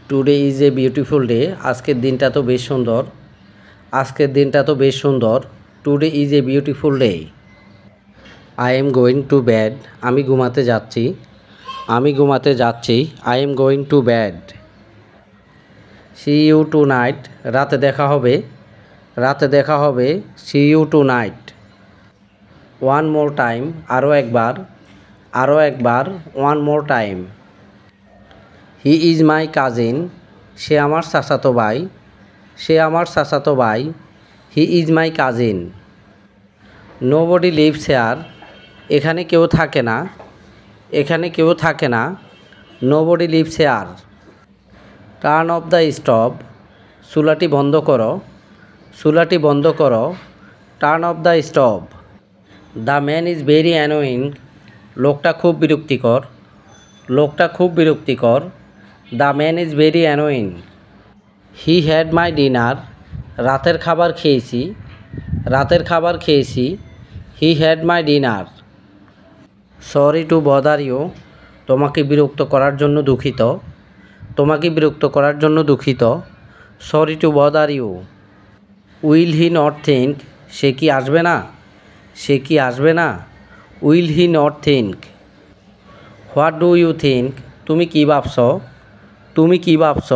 Today is a beautiful day. আজকের দিনটা তো বেশ সুন্দর। আজকের দিনটা তো বেশ সুন্দর। Today is a beautiful day. I am going to bed. আমি ঘুমাতে যাচ্ছি। আমি ঘুমাতে যাচ্ছি। I am going to bed. See you tonight. রাতে দেখা হবে। রাতে দেখা হবে। See you tonight. One more time. আরও একবার। আরও একবার। One more time. He is my cousin. সে আমার চাচাতো ভাই। সে আমার চাচাতো ভাই। He is my cousin. Nobody lives here. এখানে কেউ থাকে না। এখানে কেউ থাকে না। Nobody lives here. Turn off the stop. চুলাটি বন্ধ করো। চুলাটি বন্ধ করো। Turn off the stop. The man is very annoying. লোকটা খুব বিরক্তিকর। লোকটা খুব বিরক্তিকর। The man is very annoying. He had my dinner. রাতের খাবার খেয়েছি। রাতের খাবার খেয়েছি। He had my dinner. Sorry to bother you. তোমাকে বিরক্ত করার জন্য দুঃখিত। তোমাকে বিরক্ত করার জন্য দুঃখিত। Sorry to bother you. Will he not think. সে কি আসবে না? সে কি আসবে না? Will he not think. What do you think. তুমি কি ভাবছ? তুমি কি ভাবছ?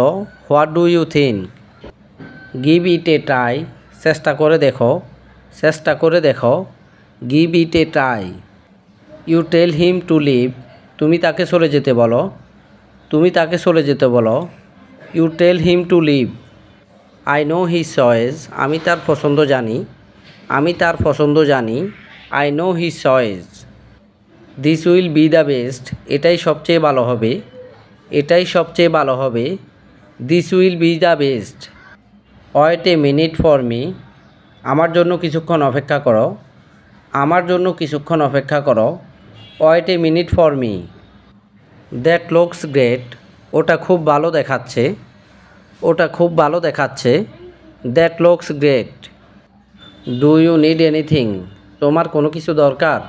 What do you think. Give it a try. চেষ্টা করে দেখো। চেষ্টা করে দেখো। Give it a try. You tell him to leave. তুমি তাকে চলে যেতে বলো। তুমি তাকে চলে যেতে বলো। You tell him to leave. I know his choice. আমি তার পছন্দ জানি। আমি তার পছন্দ জানি। I know his choice. This will be the best. এটাই সবচেয়ে ভালো হবে। এটাই সবচেয়ে ভালো হবে। This will be the best. Wait a minute for me. আমার জন্য কিছুক্ষণ অপেক্ষা করো। আমার জন্য কিছুক্ষণ অপেক্ষা করো। Wait a minute for me. That looks great. ওটা খুব ভালো দেখাচ্ছে। ওটা খুব ভালো দেখাচ্ছে। That looks great. Do you need anything. তোমার কোনো কিছু দরকার?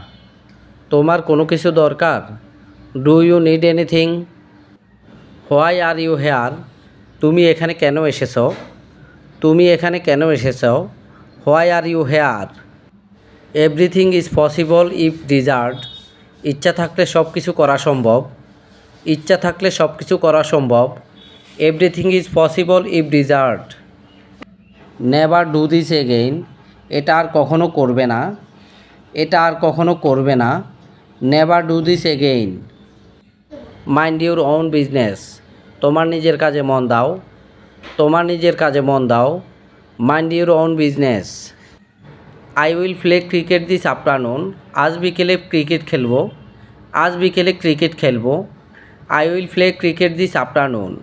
তোমার কোনো কিছু দরকার? Do you need anything. Why are you here. তুমি এখানে কেন এসেছ? তুমি এখানে কেন এসেছ? Why are you here. Everything is possible if desired. ইচ্ছা থাকলে সব কিছু করা সম্ভব। ইচ্ছা থাকলে সব কিছু করা সম্ভব। Everything is possible if desired. Never do this again. এটা আর কখনো করবে না। এটা আর কখনো করবে না। Never do this again. Mind your own business. তোমার নিজের কাজে মন দাও। তোমার নিজের কাজে মন দাও। Mind your own business. I will play cricket this afternoon. আজ বিকেলে ক্রিকেট খেলবো। আজ বিকেলে ক্রিকেট খেলবো। I will play cricket this afternoon.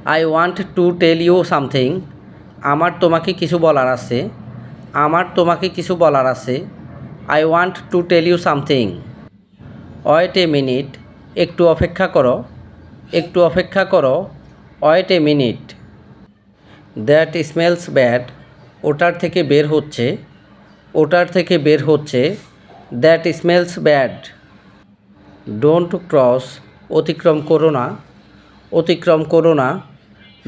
I want to tell you something. আমার তোমাকে কিছু বলার আছে। আমার তোমাকে কিছু বলার আছে। I want to tell you something. Wait a minute. একটু অপেক্ষা করো। একটু অপেক্ষা করো। Wait a minute. That's smells bad. ওটার থেকে বের হচ্ছে। ওটার থেকে বের হচ্ছে। দ্যাট স্মেলস ব্যাড। ডোন্ট ক্রস। অতিক্রম করো না। অতিক্রম করো না।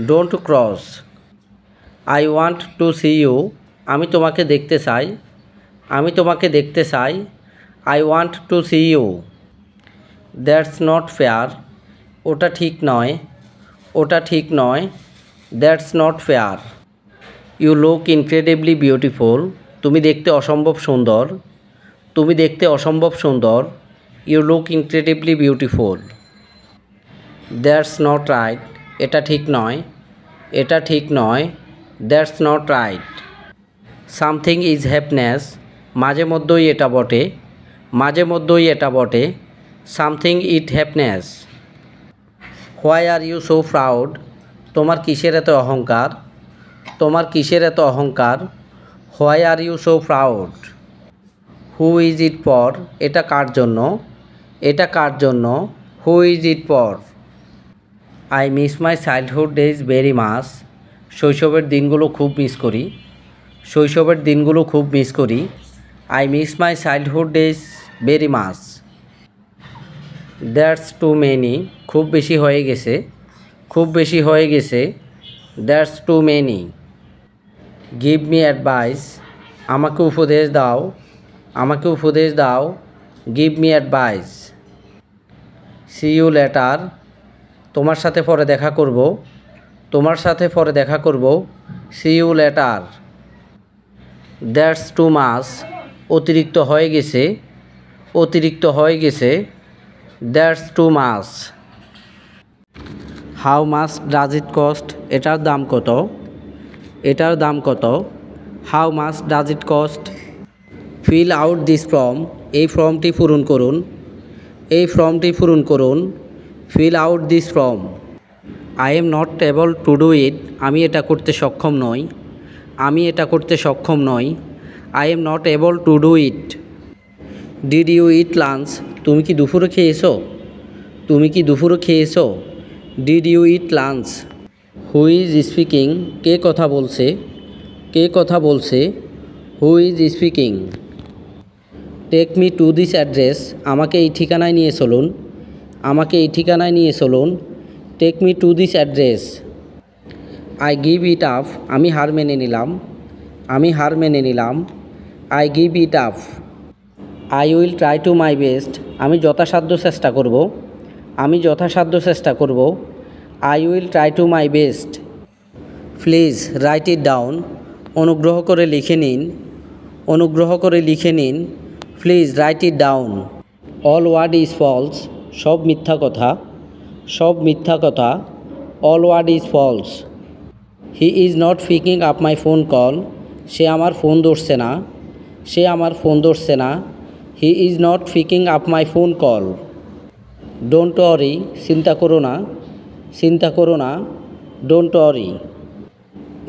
ডোন্ট ক্রস। আই ওয়ান্ট টু সি ইউ। আমি তোমাকে দেখতে চাই। আমি তোমাকে দেখতে চাই। আই ওয়ান্ট টু সি ইউ। দ্যাটস নট ফেয়ার। ওটা ঠিক নয়। ওটা ঠিক নয়। That's not fair. You look incredibly beautiful. তুমি দেখতে অসম্ভব সুন্দর। তুমি দেখতে অসম্ভব সুন্দর। You look incredibly beautiful. That's not right. এটা ঠিক নয়। এটা ঠিক নয়। That's not right. Something is happiness. মাঝে মধ্যেই এটা বটে। মাঝে মধ্যেই এটা বটে। Something it happiness. Why are you so proud. তোমার কিসের এত অহংকার? তোমার কিসের এত অহংকার? Why are you so proud. Who is it for. এটা কার জন্য? এটা কার জন্য? হু is it for. I miss my childhood days very much. শৈশবের দিনগুলো খুব মিস করি। শৈশবের দিনগুলো খুব মিস করি। I miss my childhood days very much. That's too many. খুব বেশি হয়ে গেছে। খুব বেশি হয়ে গেছে, that's too many. Give me advice, আমাকে উপদেশ দাও, আমাকে উপদেশ দাও, give me advice. See you later, তোমার সাথে পরে দেখা করব, তোমার সাথে পরে দেখা করব, see you later. That's too much, অতিরিক্ত হয়ে গেছে, অতিরিক্ত হয়ে গেছে, that's too much. How much does it cost, এটার দাম কত, এটার দাম কত, how much does it cost. Fill out this form, এই ফর্মটি পূরণ করুন, এই ফর্মটি পূরণ করুন, fill out this form. I am not able to do it, আমি এটা করতে সক্ষম নই, আমি এটা করতে সক্ষম নই, I am not able to do it. Did you eat lunch, তুমি কি দুপুরে খেয়েছো, তুমি কি দুপুরে খেয়েছো, did you eat lunch. Who is speaking, কে কথা বলছে, কে কথা বলছে, who is speaking. Take me to this address, আমাকে এই ঠিকানায় নিয়ে চলুন, আমাকে এই ঠিকানায় নিয়ে চলুন, take me to this address. I give it up, আমি হার মেনে নিলাম, আমি হার মেনে নিলাম, I give it up. I will try to my best, আমি যথাসাধ্য চেষ্টা করব, আমি যথাসাধ্য চেষ্টা করব, I will try to my best. Please write it down, অনুগ্রহ করে লিখে নিন, অনুগ্রহ করে লিখে নিন, please write it down. All word is false, সব মিথ্যা কথা, সব মিথ্যা কথা, all word is false. He is not picking up my phone call, সে আমার ফোন ধরছে না, সে আমার ফোন ধরছে না, he is not picking up my phone call. Don't worry, চিন্তা করো না, চিন্তা করো না, don't worry.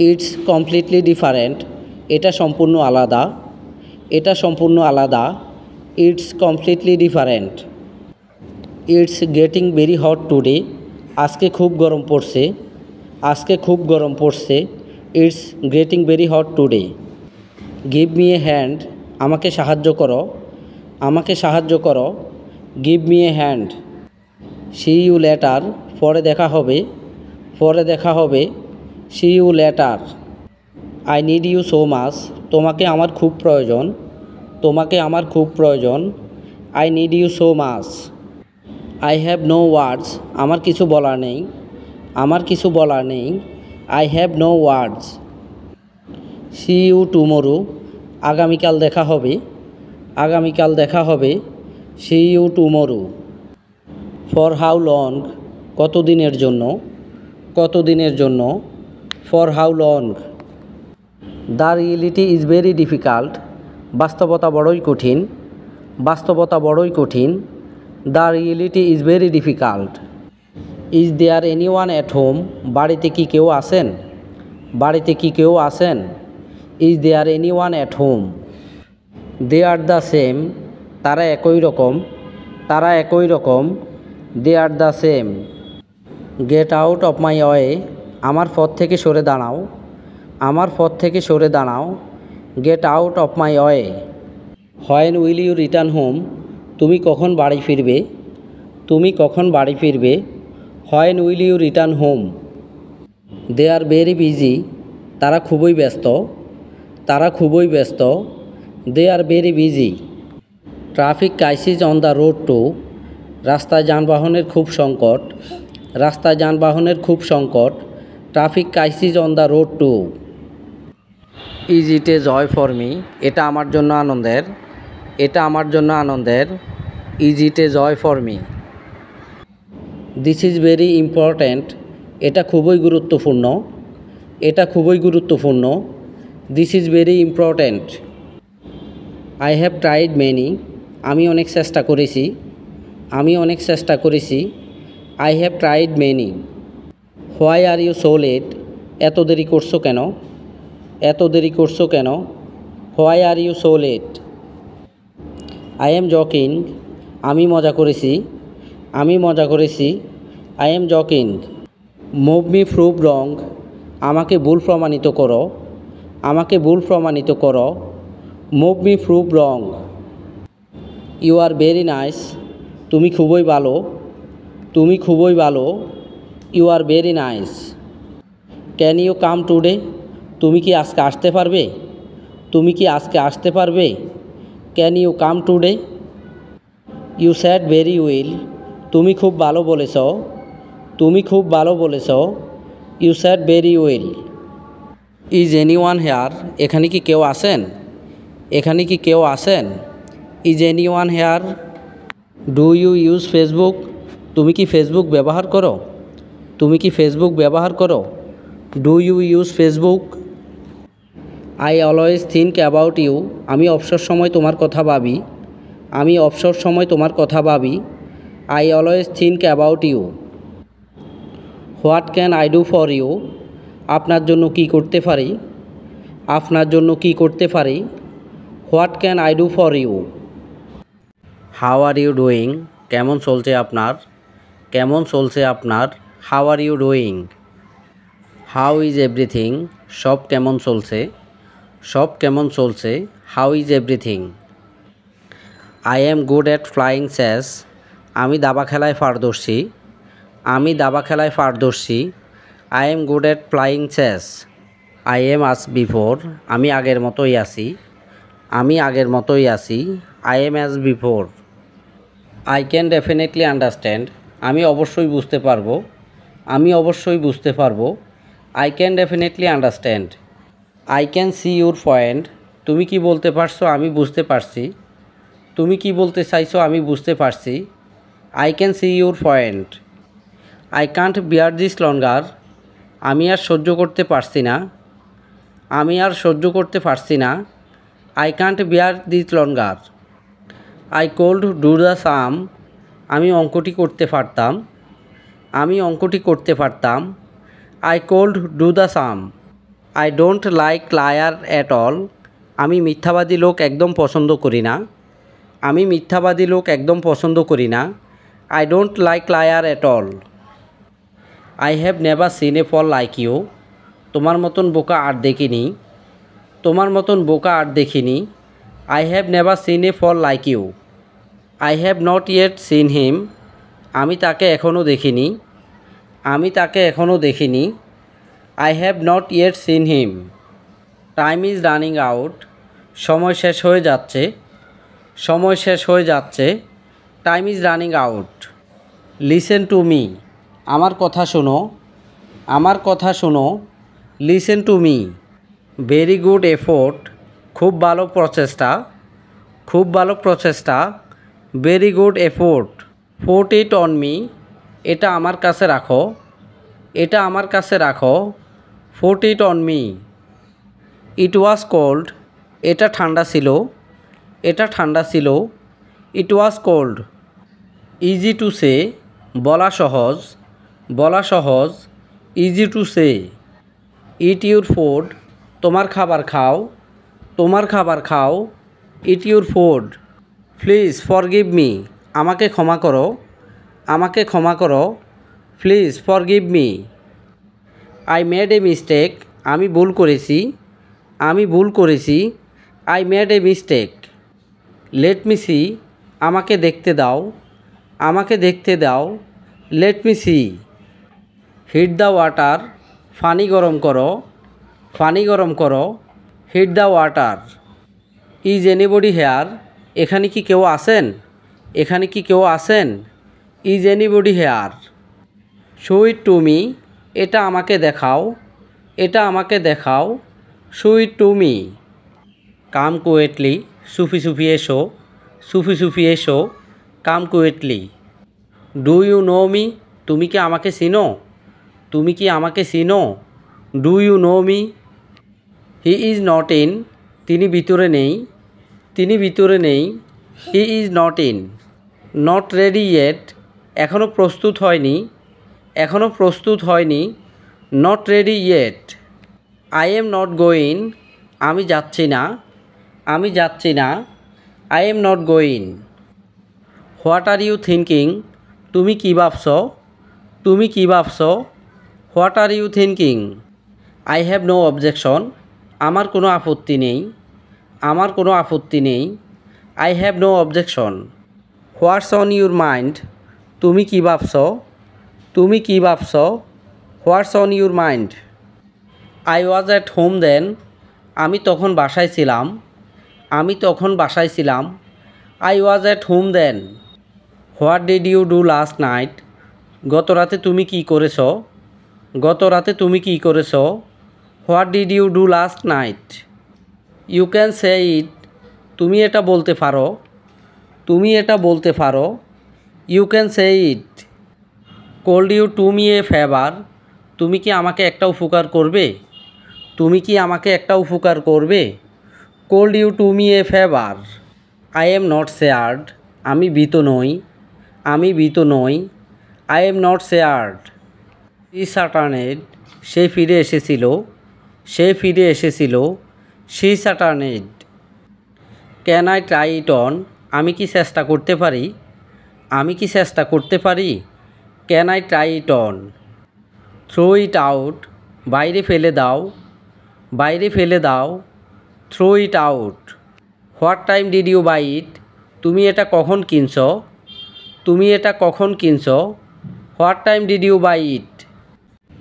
It's completely different, এটা সম্পূর্ণ আলাদা, এটা সম্পূর্ণ আলাদা, it's completely different. It's getting very hot today, আজকে খুব গরম পড়ছে, আজকে খুব গরম পড়ছে, it's getting very hot today. Give me a hand, আমাকে সাহায্য করো, আমাকে সাহায্য করো, give me a hand. See you later, পরে দেখা হবে, পরে দেখা হবে, see you later. I need you so much, তোমাকে আমার খুব প্রয়োজন, তোমাকে আমার খুব প্রয়োজন, I need you so much. I have no words, আমার কিছু বলার নেই, আমার কিছু বলার নেই, I have no words. See you tomorrow, আগামীকাল দেখা হবে, আগামীকাল দেখা হবে, see you tomorrow. For how long, কতদিনের জন্য, কতদিনের জন্য, for how long. The reality is very difficult, বাস্তবতা বড়ই কঠিন, বাস্তবতা বড়ই কঠিন, the reality is very difficult. Is there anyone at home, বাড়িতে কি কেউ আছেন, বাড়িতে কি কেউ আছেন, is there anyone at home. They are the same, তারা একই রকম, তারা একই রকম, they are the same. Get out of my way, আমার পথ থেকে সরে দাঁড়াও, আমার পথ থেকে সরে দাঁড়াও, get out of my way. When will you return home, তুমি কখন বাড়ি ফিরবে, তুমি কখন বাড়ি ফিরবে, when will you return home. They are very busy, তারা খুবই ব্যস্ত, তারা খুবই ব্যস্ত, they are very busy. Traffic crisis on the road too, রাস্তায় যানবাহনের খুব সংকট, রাস্তায় যানবাহনের খুব সংকট, traffic crisis on the road too. Is it a joy for me, এটা আমার জন্য আনন্দের, এটা আমার জন্য আনন্দের, is it a joy for me. This is very important, এটা খুবই গুরুত্বপূর্ণ, এটা খুবই গুরুত্বপূর্ণ, this is very important. I have tried many, আমি অনেক চেষ্টা করেছি, আমি অনেক চেষ্টা করেছি, I have tried many. Why are you so late, এত দেরি করছো কেন, এত দেরি করছো কেন, why are you so late. I am joking, আমি মজা করেছি, আমি মজা করেছি, I am joking. Move me prove wrong, আমাকে ভুল প্রমাণিত করো, আমাকে ভুল প্রমাণিত করো, move me prove wrong. You are very nice, তুমি খুবই ভালো, তুমি খুবই ভালো, you are very nice. Can you come today? তুমি কি আজকে আসতে পারবে? তুমি কি আজকে আসতে পারবে? Can you come today? You said very well. তুমি খুব ভালো বলেছ। তুমি খুব ভালো বলেছ। You said very well. Is anyone here? এখানে কি কেউ আছেন? এখানে কি কেউ আছেন? Is anyone here? Do you use Facebook? তুমি কি ফেসবুক ব্যবহার করো? তুমি কি ফেসবুক ব্যবহার করো? Do you use Facebook? I always think about you. আমি অবসর সময় তোমার কথা ভাবি। আমি অবসর সময় তোমার কথা ভাবি। I always think about you. What can I do for you? আপনার জন্য কি করতে পারি? আপনার জন্য কি করতে পারি? What can I do for you? How are you doing? কেমন চলছে আপনার? কেমন চলছে আপনার? How are you doing? How is everything? সব কেমন চলছে? সব কেমন চলছে? How is everything? I am good at flying chess. আমি দাবা খেলায় পারদর্শী। আমি দাবা খেলায় পারদর্শী। I am good at flying chess. I am as before. আমি আগের মতোই আছি। আমি আগের মতোই আছি। I M as before. I can definitely understand. আমি অবশ্যই বুঝতে পারবো। আমি অবশ্যই বুঝতে পারবো। I can definitely understand. I can see your point. তুমি কি বলতে পারছো? আমি বুঝতে পারছি। তুমি কি বলতে চাইছো? আমি বুঝতে পারছি। I can see your point. I can't bear this longer. আমি আর সহ্য করতে পারছি না। আমি আর সহ্য করতে পারছি না। I can't bear this longer. I could do the sum. আমি অঙ্কটি করতে পারতাম। আমি অঙ্কটি করতে পারতাম। I could do the sum. I don't like liar at all. আমি মিথ্যাবাদী লোক একদম পছন্দ করি না। আমি মিথ্যাবাদী লোক একদম পছন্দ করি না। I don't like liar at all. I have never seen a fool like you. তোমার মতন বোকা আর দেখিনি। তোমার মতন বোকা আর দেখিনি। I have never seen a fool like you. I have not yet seen him. আমি তাকে এখনও দেখিনি। আমি তাকে এখনও দেখিনি। I have not yet seen him. Time is running out. সময় শেষ হয়ে যাচ্ছে। সময় শেষ হয়ে যাচ্ছে। Time is running out. Listen to me. আমার কথা শোনো। আমার কথা শোনো। Listen to me. Very good effort. খুব ভালো প্রচেষ্টা। খুব ভালো প্রচেষ্টা। Very good effort. Put it on me. এটা আমার কাছে রাখো। এটা আমার কাছে রাখো। Put it on me. It was cold. এটা ঠান্ডা ছিল। এটা ঠান্ডা ছিল। It was cold. Easy to say. বলা সহজ। বলা সহজ। Easy to say. Eat your food. তোমার খাবার খাও। তোমার খাবার খাও। Eat your food. Please forgive me. আমাকে ক্ষমা করো। আমাকে ক্ষমা করো। Please forgive me. I made a mistake. আমি ভুল করেছি। আমি ভুল করেছি। I made a mistake. Let me see. আমাকে দেখতে দাও। আমাকে দেখতে দাও। Let me see. Heat the water. পানি গরম করো। পানি গরম করো। Heat the water. Is anybody here? এখানে কি কেউ আছেন? এখানে কি কেউ আছেন? Is anybody here? Show it to me. এটা আমাকে দেখাও। এটা আমাকে দেখাও। Show it to me. Come quietly. সুফি সুফি এসো। সুফি সুফি এসো। Come কুয়েটলি। Do you know me? তুমি কি আমাকে চিনো? তুমি কি আমাকে চিনো? Do you know me? He is not in. তিনি ভিতরে নেই। তিনি ভিতরে নেই। He is not in. Not ready yet. এখনও প্রস্তুত হয়নি। এখনও প্রস্তুত হয়নি। Not ready yet. I am not going. আমি যাচ্ছি না। আমি যাচ্ছি না। I am not going. What are you thinking? তুমি কী ভাবছ? তুমি কী ভাবছ? What are you thinking? I have no objection. আমার কোনো আপত্তি নেই। আমার কোনো আপত্তি নেই। I have no objection. What's on your mind? তুমি কী ভাবছ? তুমি কি ভাবছো? What's on your mind? I was at home then. আমি তখন বাসায় ছিলাম। আমি তখন বাসায় ছিলাম। I was at home then. What did you do last night? গত রাতে তুমি কি করেছ? গত রাতে তুমি কি করেছ? What did you do last night? You can say it. তুমি এটা বলতে পারো। তুমি এটা বলতে পারো। You can say it. Could you do me a favour. তুমি কি আমাকে একটা উপকার করবে? তুমি কি আমাকে একটা উপকার করবে? Could you do me a favour. I am not scared. আমি ভীত নই। আমি ভীত নই। I am not scared. He returned. সে ফিরে এসেছিল। সে ফিরে এসেছিল। She returned. Can I try it on? আমি কি চেষ্টা করতে পারি? আমি কি চেষ্টা করতে পারি? Can I try it on? Throw it out. বাইরে ফেলে দাও। বাইরে ফেলে দাও। Throw it out. What time did you buy it? তুমি এটা কখন কিনছ? তুমি এটা কখন কিনছ? What time did you buy it?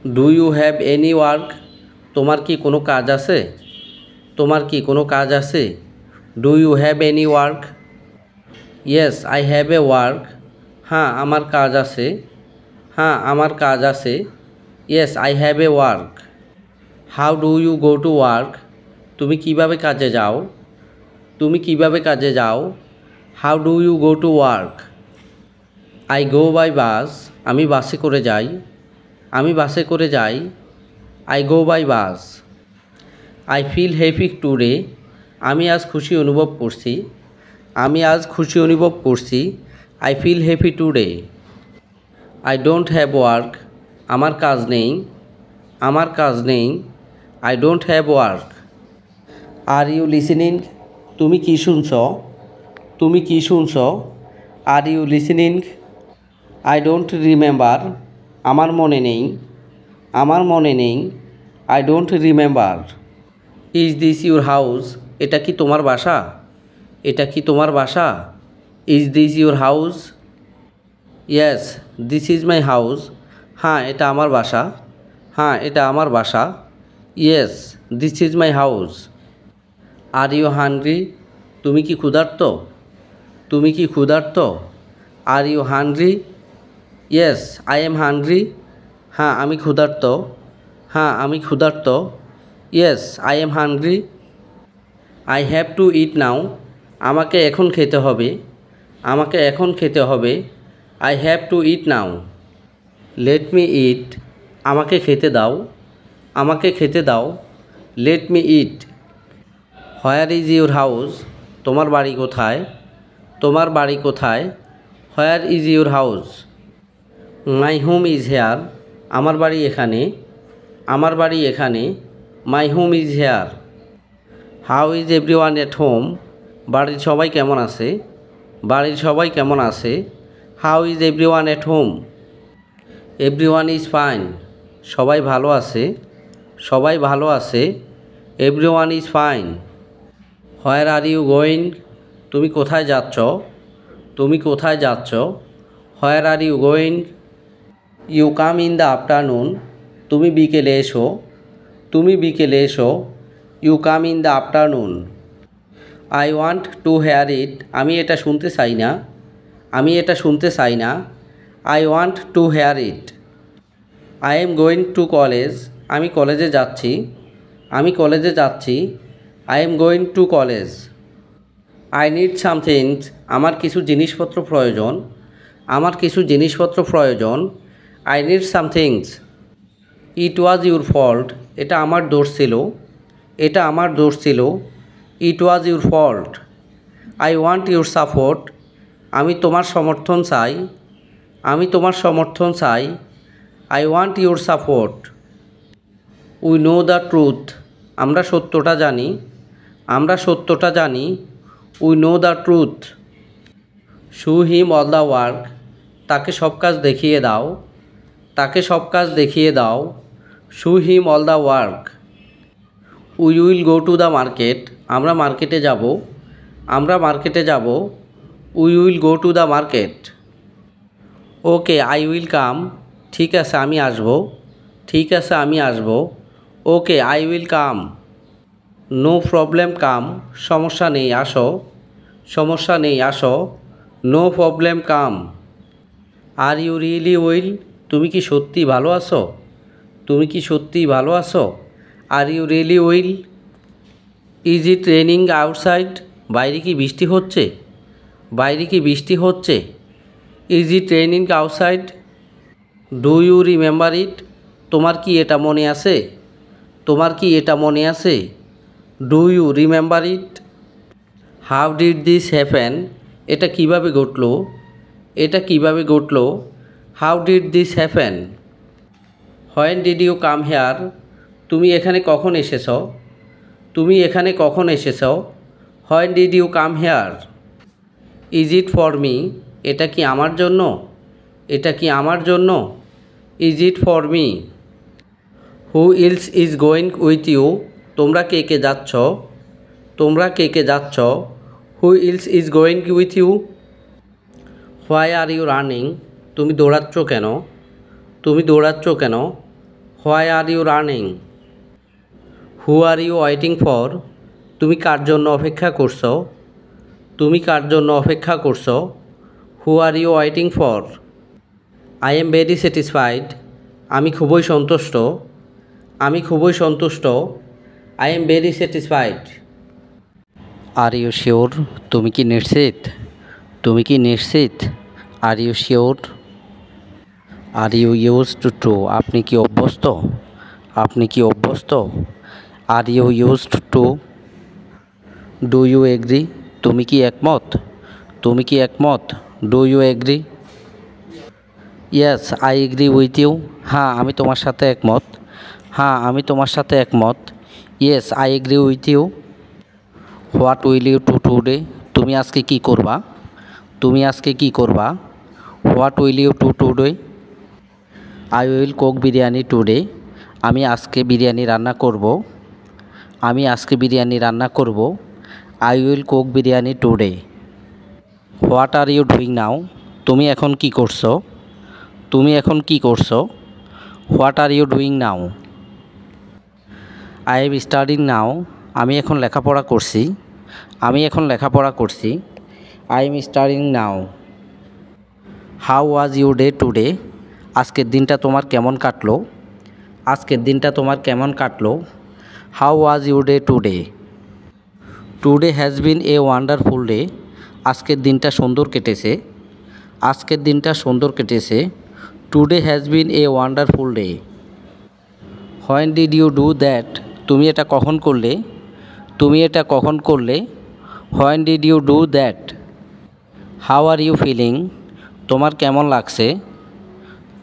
Do you have any work? তোমার কি কোনো কাজ আছে? তোমার কি কোনো কাজ আছে? Do you have any work? Yes I have a work. হ্যাঁ আমার কাজ আছে। হ্যাঁ আমার কাজ আছে। Yes I have a work. How do you go to work? তুমি কিভাবে কাজে যাও? তুমি কিভাবে কাজে যাও? How do you go to work? I go by bus. আমি বাসে করে যাই। আমি বাসে করে যাই। I go by bus. I feel happy today. আমি আজ খুশি অনুভব করছি। আমি আজ খুশি অনুভব করছি। I feel happy today. I don't have work. আমার কাজ নেই। আমার কাজ নেই। I don't have work. Are you listening? তুমি কি শুনছ? তুমি কি শুনছ? Are you listening? I don't remember. আমার মনে নেই। আমার মনে নেই। I don't remember. Is this your house? এটা কি তোমার বাসা? এটা কি তোমার বাসা? Is this your house? Yes this is my house. হ্যাঁ এটা আমার বাসা। হ্যাঁ এটা আমার বাসা। Yes this is my house. Are you hungry? তুমি কি ক্ষুধার্ত? তুমি কি ক্ষুধার্ত? Are you hungry? Yes I am hungry. হ্যাঁ আমি ক্ষুধার্ত। হ্যাঁ আমি ক্ষুধার্ত। Yes I am hungry. I have to eat now. আমাকে এখন খেতে হবে। আমাকে এখন খেতে হবে। I have to eat now. Let me eat. আমাকে খেতে দাও। আমাকে খেতে দাও। Let me eat. Where is your house? তোমার বাড়ি কোথায়? তোমার বাড়ি কোথায়? Where is your house? My home is here. আমার বাড়ি এখানে। আমার বাড়ি এখানে। My home is here. How is everyone at home? বাড়ির সবাই কেমন আছে? বাড়ির সবাই কেমন আছে? How is everyone at home? Everyone is fine. সবাই ভালো আছে। সবাই ভালো আছে। Everyone is fine. Where are you going? তুমি কোথায় যাচ্ছ? তুমি কোথায় যাচ্ছ? Where are you going? You come in the afternoon. তুমি বিকেলে এসো। তুমি বিকেলে এসো। You come in the afternoon. I want to hear it. আমি এটা শুনতে চাই না। আমি এটা শুনতে চাই না। I want to hear it. I am going to college. আমি কলেজে যাচ্ছি। আমি কলেজে যাচ্ছি। I am going to college. I need somethings. আমার কিছু জিনিসপত্র প্রয়োজন। আমার কিছু জিনিসপত্র প্রয়োজন। I need somethings. It was your fault. এটা আমার দোষ ছিল। এটা আমার দোষ ছিল। It was your fault. I want your support. আমি তোমার সমর্থন চাই। আমি তোমার সমর্থন চাই। I want your support. We know the truth. আমরা সত্যটা জানি। আমরা সত্যটা জানি। We know the truth. Show him all the work. তাকে সব কাজ দেখিয়ে দাও। তাকে সব কাজ দেখিয়ে দাও। Show him all the work. We will go to the market. আমরা মার্কেটে যাব। আমরা মার্কেটে যাব। We will go to the market. Okay I will come. ঠিক আছে আমি আসব, ঠিক আছে আমি আসব। Okay I will come. No problem come, সমস্যা নেই আসো, সমস্যা নেই আসো। No problem come. Are you really will, তুমি কি সত্যি ভালো আছো, তুমি কি সত্যি ভালো আছো। Are you really well. Is it raining outside, বাইরে কি বৃষ্টি হচ্ছে, বাইরে কি বৃষ্টি হচ্ছে। Is it raining outside. Do you remember it, তোমার কি এটা মনে আছে, তোমার কি এটা মনে আছে। Do you remember it. How did this happen, এটা কিভাবে ঘটলো, এটা কিভাবে ঘটলো। How did this happen. When did you come here, তুমি এখানে কখন এসেছ, তুমি এখানে কখন এসেছ। When did you come here. Is it for me, এটা কি আমার জন্য, এটা কি আমার জন্য। Is it for me. Who else is going with you, তোমরা কে কে যাচ্ছ, তোমরা কে কে যাচ্ছ। হু else is going with you. Why are you running, তুমি দৌড়াচ্ছ কেন, তুমি দৌড়াচ্ছ কেন। Why are you running. Who are you waiting for, তুমি কার জন্য অপেক্ষা করছো, তুমি কার জন্য অপেক্ষা করছো। Who are you waiting for. I am very satisfied, আমি খুবই সন্তুষ্ট, আমি খুবই সন্তুষ্ট। I am very satisfied. Are you sure, তুমি কি নিশ্চিত, তুমি কি নিশ্চিত। Are you sure. Are you used to, আপনি কি অভ্যস্ত, আপনি কি অভ্যস্ত। Are you used to. Do you agree, তুমি কি একমত, তুমি কি একমত। Do you agree. Yes I agree with you, হ্যাঁ আমি তোমার সাথে একমত, হ্যাঁ আমি তোমার সাথে একমত। Yes I agree with you. What will you do today, তুমি আজকে কি করবা, তুমি আজকে কি করবা। What will you do today. I will cook biryani today, আমি আজকে বিরিয়ানি রান্না করব, আমি আজকে বিরিয়ানি রান্না করব। I will cook biryani today. What are you doing now, তুমি এখন কি করছো, তুমি এখন কি করছো। What are you doing now. I am studying now, আমি এখন লেখাপড়া করছি, আমি এখন লেখাপড়া করছি। I am studying now. How was you day today, আজকের দিনটা তোমার কেমন কাটলো, আজকের দিনটা তোমার কেমন কাটলো। How was you day today. Today has been a wonderful day, আজকের দিনটা সুন্দর কেটেছে, আজকের দিনটা সুন্দর কেটেছে। Today has been a wonderful day. When did you do that, তুমি এটা কখন করলে, তুমি এটা কখন করলে। When did you do that. How are you feeling, তোমার কেমন লাগছে,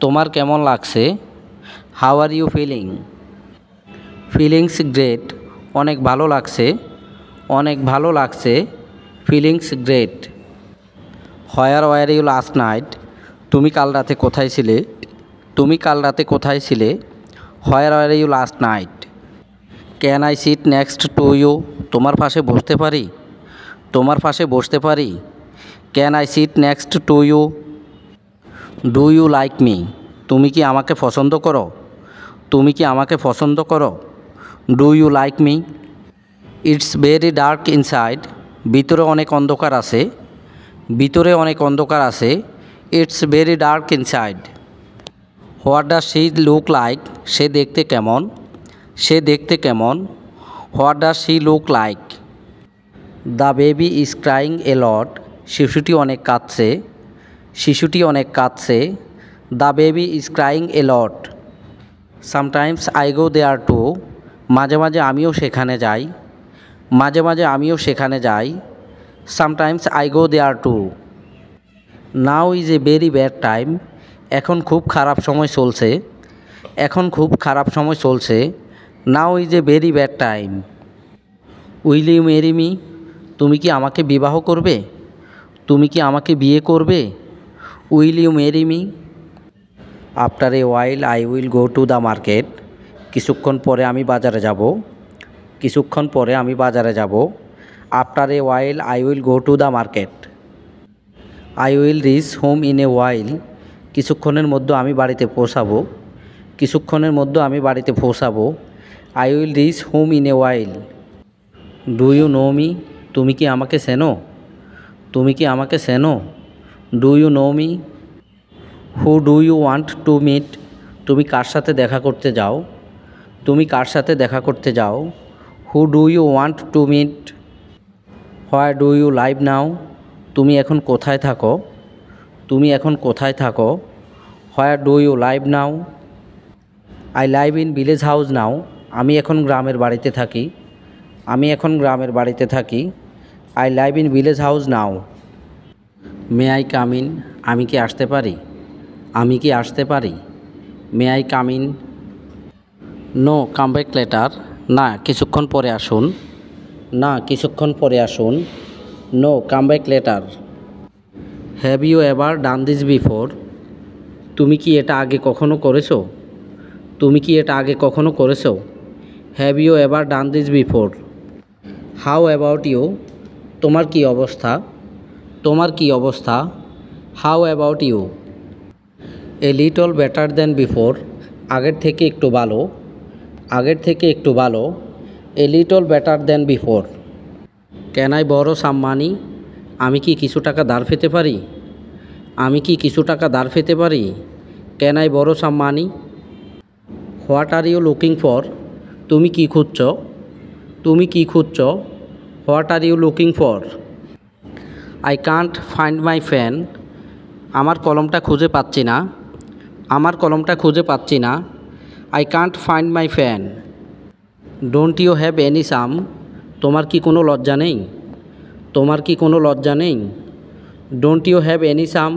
তোমার কেমন লাগছে। How are you feeling. Feelings great, অনেক ভালো লাগছে, অনেক ভালো লাগছে। Feelings great. Where were you last night, তুমি কাল রাতে কোথায় ছিলে, তুমি কাল রাতে কোথায় ছিলে। Where were you last night. Can I sit next to you, তোমার পাশে বসতে পারি, তোমার পাশে বসতে পারি। Can I sit next to you. Do you like me, তুমি কি আমাকে পছন্দ করো, তুমি কি আমাকে পছন্দ করো। Do you like me. It's very dark inside, ভিতরে অনেক অন্ধকার আছে, ভিতরে অনেক অন্ধকার আছে। It's very dark inside. What does she look like, সে দেখতে কেমন, সে দেখতে কেমন। What does she look like. The baby is crying a lot, শিশুটি অনেক কাঁদছে, শিশুটি অনেক কাঁদছে। The baby is crying a lot. Sometimes I go there too, মাঝে মাঝে আমিও সেখানে যাই, মাঝে মাঝে আমিও সেখানে যাই। Sometimes I go there too. Now is a very bad time, এখন খুব খারাপ সময় চলছে, এখন খুব খারাপ সময় চলছে। Now is a very bad time. Will you marry me, তুমি কি আমাকে বিবাহ করবে, তুমি কি আমাকে বিয়ে করবে। Will you marry me. After a while I will go to the market, কিছুক্ষণ পরে আমি বাজারে যাব, কিছুক্ষণ পরে আমি বাজারে যাব। After a while I will go to the market. I will reach home in a while, কিছুক্ষণের মধ্যে আমি বাড়িতে পৌঁছাবো। কিছুক্ষণের মধ্যে আমি বাড়িতে পৌঁছাবো। I will reach home in a while. Do you know me? তুমি কি আমাকে চেনো? তুমি কি আমাকে চেনো? Do you know me? Who do you want to meet? তুমি কার সাথে দেখা করতে যাও? তুমি কার সাথে দেখা করতে যাও? Who do you want to meet? Where do you live now? তুমি এখন কোথায় থাকো? তুমি এখন কোথায় থাকো? Where do you live now? I live in village house now. আমি এখন গ্রামের বাড়িতে থাকি। আমি এখন গ্রামের বাড়িতে থাকি। I live in village house now. May I come in? আমি কি আসতে পারি? আমি কি আসতে পারি? May I come in? No, come back later. না, কিছুক্ষণ পরে আসুন। না, কিছুক্ষণ পরে আসুন। No, come back later. Have you ever done this before? তুমি কি এটা আগে কখনো করেছো? তুমি কি এটা আগে কখনো করেছো? Have you ever done this before? How about you? তোমার কি অবস্থা? তোমার কি অবস্থা? How about you? A little better then before. আগের থেকে একটু ভালো। আগের থেকে একটু ভালো। A little better then before. Can I borrow some money? আমি কি কিছু টাকা ধার পেতে পারি? আমি কি কিছু টাকা ধার পেতে পারি? Can I borrow some money? What are you looking for? তুমি কি খুঁজছ? তুমি কি খুঁজছ? What are you looking for? I can't find my pen. আমার কলমটা খুঁজে পাচ্ছি না। আমার কলমটা খুঁজে পাচ্ছি না। I can't find my pen. Don't you have any some? তোমার কি কোনো লজ্জা নেই? তোমার কি কোনো লজ্জা নেই? Don't you have any shame?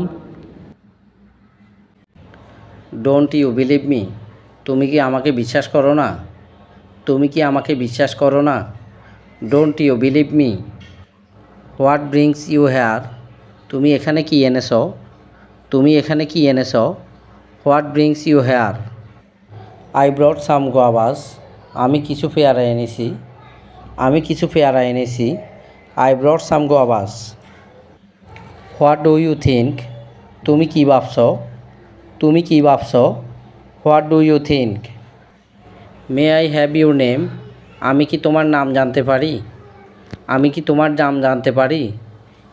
Don't you believe me? তুমি কি আমাকে বিশ্বাস করো না? তুমি কি আমাকে বিশ্বাস করো না? Don't you believe me? What brings you here? তুমি এখানে কি এনেছো? তুমি এখানে কি এনেছো? What brings you here? I brought some guavas. আমি কিছু পেয়ারা এনেছি। আমি কিছু পেয়ারা এনেছি। I brought some guavas. What do you think? তুমি কি ভাবছো? তুমি কি ভাবছো? What do you think? May I have your name? আমি কি তোমার নাম জানতে পারি? আমি কি তোমার নাম জানতে পারি?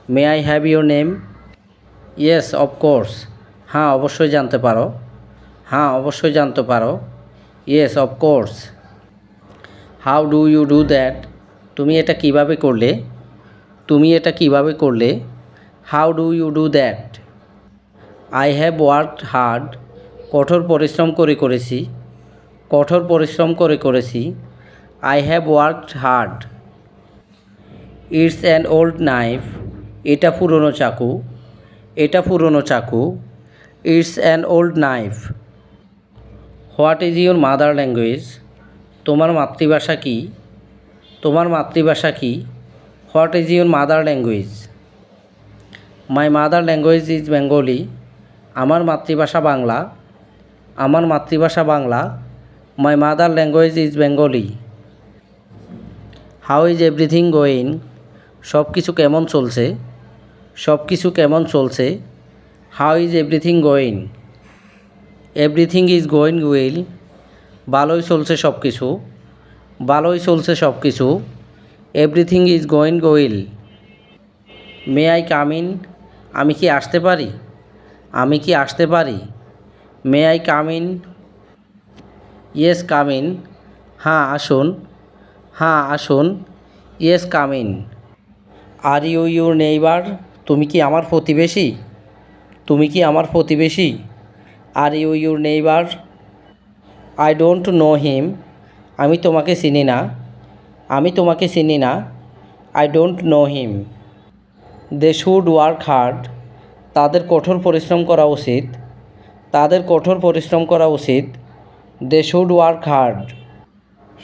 May I have your name? Yes of course. হ্যাঁ, অবশ্যই জানতে পারো। হ্যাঁ, অবশ্যই জানতে পারো। Yes of course. How do you do that? তুমি এটা কিভাবে করলে? তুমি এটা কিভাবে করলে? How do you do that? I have worked hard. কঠোর পরিশ্রম করে করেছি। কঠোর পরিশ্রম করে করেছি। I have worked hard. It's an old knife. এটা পুরনো চাকু। এটা পুরনো চাকু। It's an old knife. What is your mother language? তোমার মাতৃভাষা কী? তোমার মাতৃভাষা কী? What is your mother language? My mother language is Bengali. আমার মাতৃভাষা বাংলা। আমার মাতৃভাষা বাংলা। My mother language is Bengali. How is everything going? সব কিছু কেমন চলছে? সব কিছু কেমন চলছে? How is everything going? Everything is going well. ভালোই চলছে সব কিছু। ভালোই চলছে সব কিছু। Everything is going well. May I come in? আমি কি আসতে পারি? আমি কি আসতে পারি? May I come in? Yes come in. হ্যাঁ আসুন। হ্যাঁ আসুন। Yes come in. Are you your neighbour? তুমি কি আমার প্রতিবেশী? তুমি কি আমার প্রতিবেশী? Are you your neighbour? I don't know him. আমি তোমাকে চিনি না। আমি তোমাকে চিনি না। I don't know him. They should work hard. তাদের কঠোর পরিশ্রম করা উচিত। তাদের কঠোর পরিশ্রম করা উচিত। They should work hard.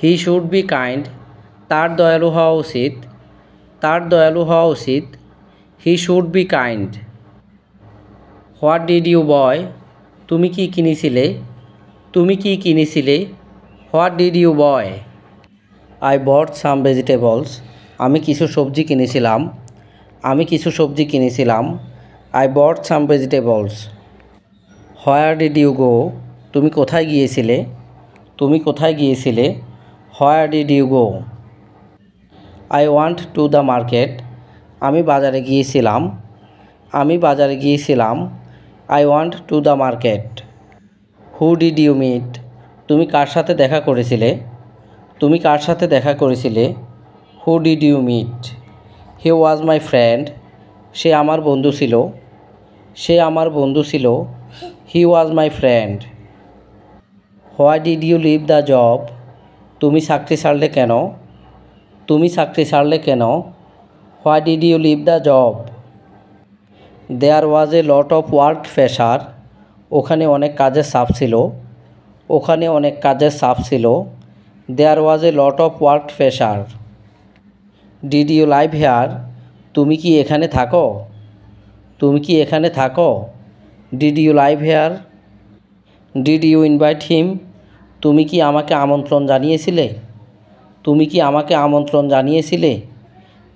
He should be kind. তার দয়ালু হওয়া উচিত। তার দয়ালু হওয়া উচিত। He should be kind. What did you buy? তুমি কি কিনেছিলে? তুমি কি কিনেছিলে? What did you buy? I bought some vegetables. আমি কিছু সবজি কিনেছিলাম। আমি কিছু সবজি কিনেছিলাম। I bought some vegetables. Where did you go? তুমি কোথায় গিয়েছিলে? তুমি কোথায় গিয়েছিলে? Where did you go? I want to the market. আমি বাজারে গিয়েছিলাম। আমি বাজারে গিয়েছিলাম। I want to the market. Who did you meet? তুমি কার সাথে দেখা করেছিলে? তুমি কার সাথে দেখা করেছিলে? Who did you meet? He was my friend. সে আমার বন্ধু ছিল। সে আমার বন্ধু ছিল। He was my friend. Why did you leave the job? তুমি চাকরি ছাড়লে কেন? তুমি চাকরি ছাড়লে কেন? Why did you leave the job? There was a lot of work pressure. ওখানে অনেক কাজের চাপ ছিল। ওখানে অনেক কাজের চাপ ছিল। There was a lot of work pressure. Did you live here? তুমি কি এখানে থাকো? তুমি কি এখানে থাকো? Did you live here? Did you invite him? তুমি কি আমাকে আমন্ত্রণ জানিয়েছিলে? তুমি কি আমাকে আমন্ত্রণ জানিয়েছিলে?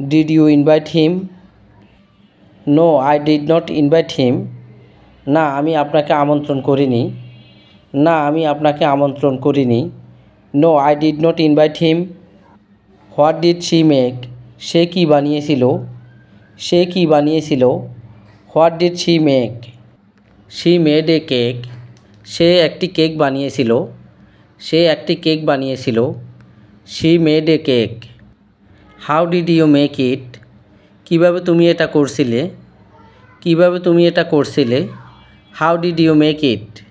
Did you invite him? No I did not invite him. না আমি আপনাকে আমন্ত্রণ করিনি। না আমি আপনাকে আমন্ত্রণ করিনি। No I did not invite him. What did she make? সে কি বানিয়েছিল? সে কি বানিয়েছিল? What did she make? She made a cake. সে একটি কেক বানিয়েছিল। সে একটি কেক বানিয়েছিল। She made a cake. How did you make it? কীভাবে তুমি এটা করছিলে? কীভাবে তুমি এটা করছিলে? How did you make it?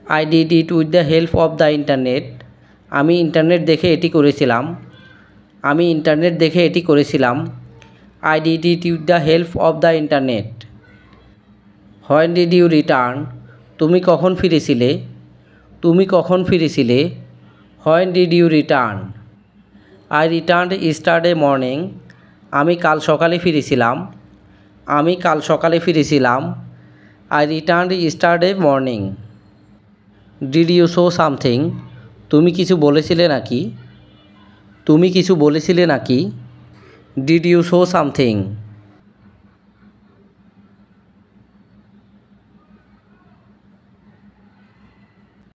I did it with the help of the internet. আমি ইন্টারনেট দেখে এটি করেছিলাম। আমি ইন্টারনেট দেখে এটি করেছিলাম। I did it with the help of the internet. When did you return? তুমি কখন ফিরেছিলে? তুমি কখন ফিরেছিলে? When did you return? I returned yesterday morning. আমি কাল সকালে ফিরেছিলাম। আমি কাল সকালে ফিরেছিলাম। I returned yesterday morning. Did you show something? তুমি কিছু বলেছিলে নাকি? তুমি কিছু বলেছিলে নাকি? Did you show something?